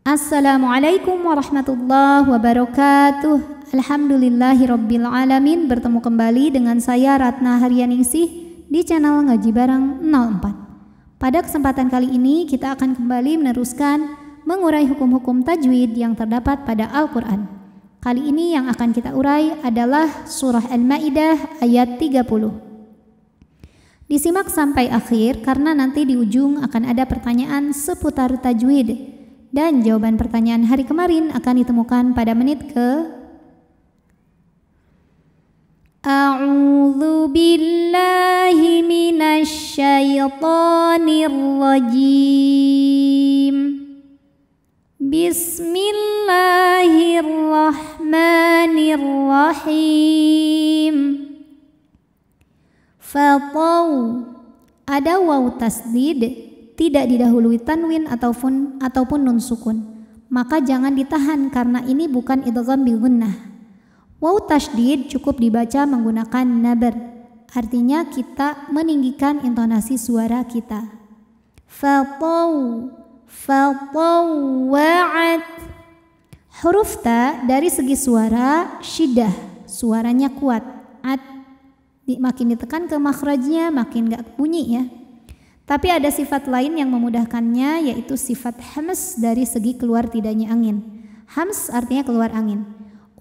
Assalamualaikum warahmatullahi wabarakatuh. Alhamdulillahirabbil alamin. Bertemu kembali dengan saya Ratna Haryaningsih di channel Ngaji Bareng 04. Pada kesempatan kali ini kita akan kembali meneruskan mengurai hukum-hukum tajwid yang terdapat pada Al-Qur'an. Kali ini yang akan kita urai adalah surah Al-Maidah ayat 30. Disimak sampai akhir karena nanti di ujung akan ada pertanyaan seputar tajwid dan jawaban pertanyaan hari kemarin akan ditemukan pada menit ke A'udzu billahi minasy syaithanir rajim. Bismillahirrahmanirrahim. Fatau, ada waw tasdid, tidak didahului tanwin ataupun nun sukun, maka jangan ditahan karena ini bukan idgham bil gunnah. Waw tasdid cukup dibaca menggunakan nabar, artinya kita meninggikan intonasi suara kita. Fatau, fatawwa'at. Huruf ta dari segi suara syiddah, suaranya kuat. Makin ditekan ke makhrajnya makin gak bunyi ya. Tapi ada sifat lain yang memudahkannya, yaitu sifat hams dari segi keluar tidaknya angin. Hams artinya keluar angin.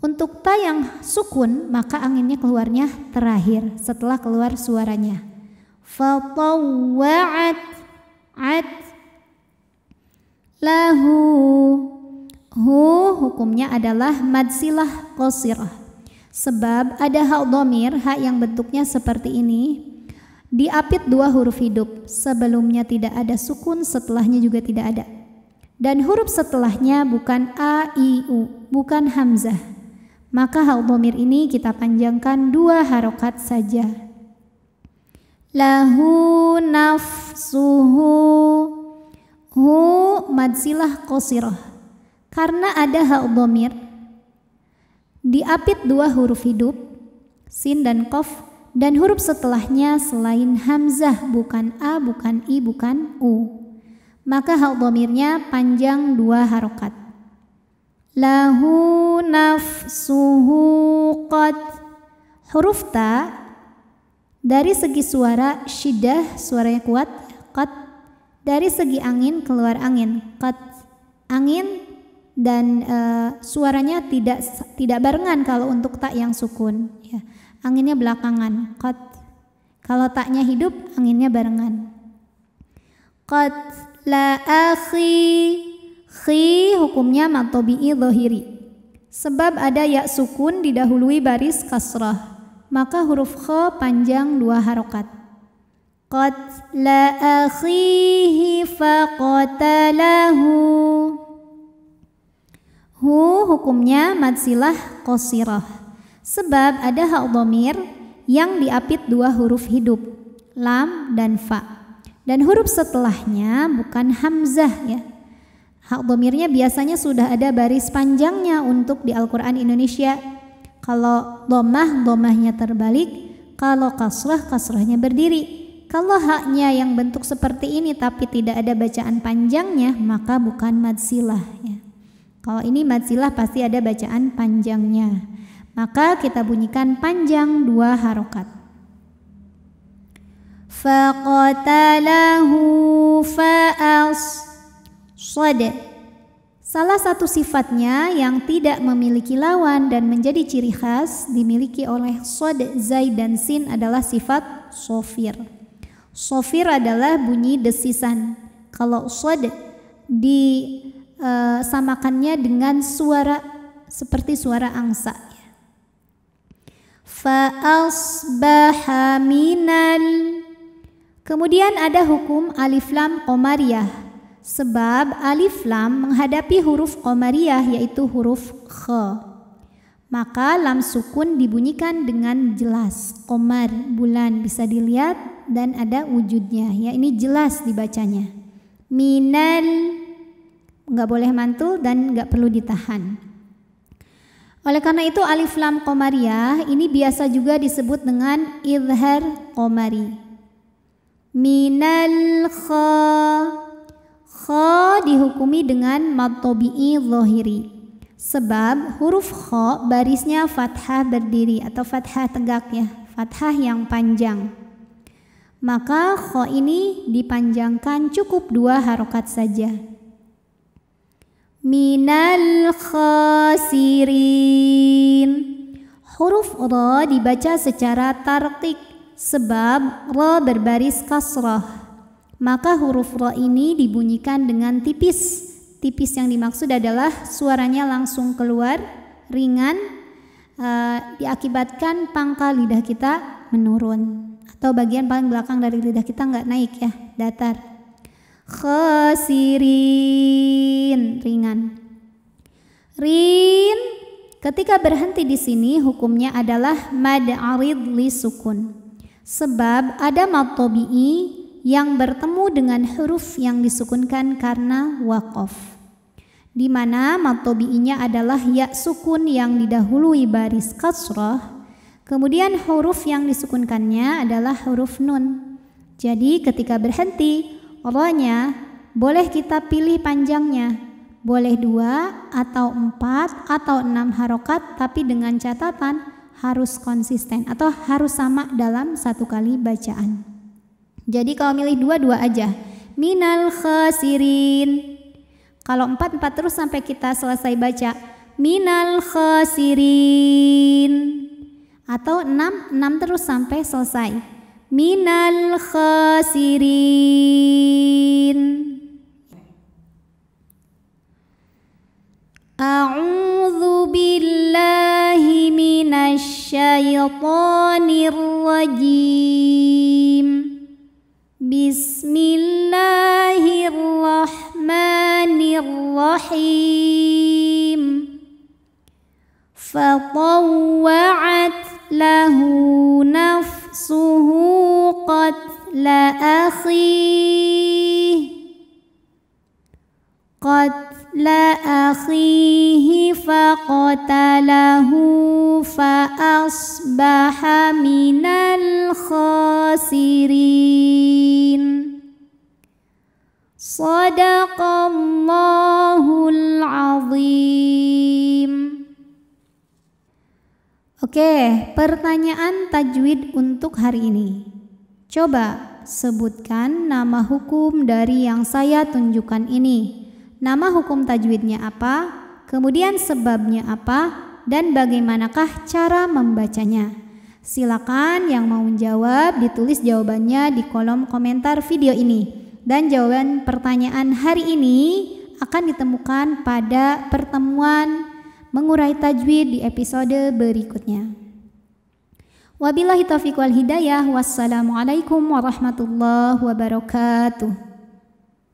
Untuk ta yang sukun maka anginnya keluarnya terakhir setelah keluar suaranya. Fatawwa'at at lahu. Hukumnya adalah mad silah qasirah. Sebab ada hak dhamir, hak yang bentuknya seperti ini, diapit dua huruf hidup. Sebelumnya tidak ada sukun, setelahnya juga tidak ada. Dan huruf setelahnya bukan a, i, u, bukan hamzah. Maka hak dhamir ini kita panjangkan dua harokat saja. Lahu nafsuhu. Hu mad silah qasirah. Karena ada hak dhamir, diapit dua huruf hidup, sin dan qaf, dan huruf setelahnya selain hamzah bukan a, bukan i, bukan u. Maka hak dhamirnya panjang dua harokat. Lahu nafsuhu qad. Huruf ta dari segi suara syiddah, suaranya kuat, qad. Dari segi angin keluar angin, qad. Angin dan suaranya tidak barengan kalau untuk tak yang sukun ya. Anginnya belakangan, qad. Kalau taknya hidup anginnya barengan. Qad la akhi. Khi hukumnya mad tabi'i dhahiri. Sebab ada ya sukun didahului baris kasrah, maka huruf kha panjang dua harokat. Qad la akhihi faqatalahu. Hukumnya mad silah qasirah. Sebab ada hak dhamir yang diapit dua huruf hidup, lam dan fa. Dan huruf setelahnya bukan hamzah ya. Hak dhamirnya biasanya sudah ada baris panjangnya untuk di Al-Qur'an Indonesia. Kalau dhammah, dhammahnya terbalik. Kalau kasrah, kasrahnya berdiri. Kalau haknya yang bentuk seperti ini tapi tidak ada bacaan panjangnya, maka bukan mad silah ya. Kalau ini mad silah pasti ada bacaan panjangnya. Maka kita bunyikan panjang dua harokat. Faqatalahu fa'as sad. Salah satu sifatnya yang tidak memiliki lawan dan menjadi ciri khas dimiliki oleh sad, zai dan sin adalah sifat sofir. Sofir adalah bunyi desisan. Kalau sad samakannya dengan suara seperti suara angsa. Fa asbaha minal. Kemudian ada hukum alif lam qamariyah. Sebab alif lam menghadapi huruf qamariyah yaitu huruf kha. Maka lam sukun dibunyikan dengan jelas. Qamar, bulan bisa dilihat dan ada wujudnya ya, ini jelas dibacanya. Minal, nggak boleh mantul dan nggak perlu ditahan. Oleh karena itu alif lam qamariyah ini biasa juga disebut dengan idhar qamari. Minal kha. Kha dihukumi dengan mad tabi'i zahiri. Sebab huruf kha barisnya fathah berdiri atau fathah tegak ya, fathah yang panjang. Maka kha ini dipanjangkan cukup 2 harokat saja. Minal khasirin. Huruf ra dibaca secara tarqiq sebab ra berbaris kasrah. Maka huruf ra ini dibunyikan dengan tipis. Tipis yang dimaksud adalah suaranya langsung keluar, ringan, diakibatkan pangkal lidah kita menurun. Atau bagian paling belakang dari lidah kita nggak naik ya, datar. Khasirin, ringan. Rin, ketika berhenti di sini hukumnya adalah mad arid li sukun. Sebab ada mad tabi'i yang bertemu dengan huruf yang disukunkan karena waqaf, di mana mad tabi'inya adalah ya sukun yang didahului baris kasrah, kemudian huruf yang disukunkannya adalah huruf nun. Jadi ketika berhenti, ra-nya boleh kita pilih panjangnya, boleh 2 atau 4 atau 6 harokat, tapi dengan catatan harus konsisten atau harus sama dalam 1 kali bacaan. Jadi kalau milih 2 aja. Minal khasirin. Kalau 4 terus sampai kita selesai baca. Minal khasirin. Atau 6 terus sampai selesai. Minal khasirin. A'udzu billahi minasy syaithanir rajim. Bismillahirrahmanirrahim. Fatawwa'at lahu nafsuhu qatla akhihi faqatalahu fa'asbaha minal khasirin. Shadaqallahul azim. Oke, pertanyaan tajwid untuk hari ini. Coba sebutkan nama hukum dari yang saya tunjukkan ini. Nama hukum tajwidnya apa, kemudian sebabnya apa, dan bagaimanakah cara membacanya. Silakan yang mau menjawab ditulis jawabannya di kolom komentar video ini. Dan jawaban pertanyaan hari ini akan ditemukan pada pertemuan mengurai tajwid di episode berikutnya. Wabillahi taufiq wal hidayah. Wassalamualaikum warahmatullahi wabarakatuh.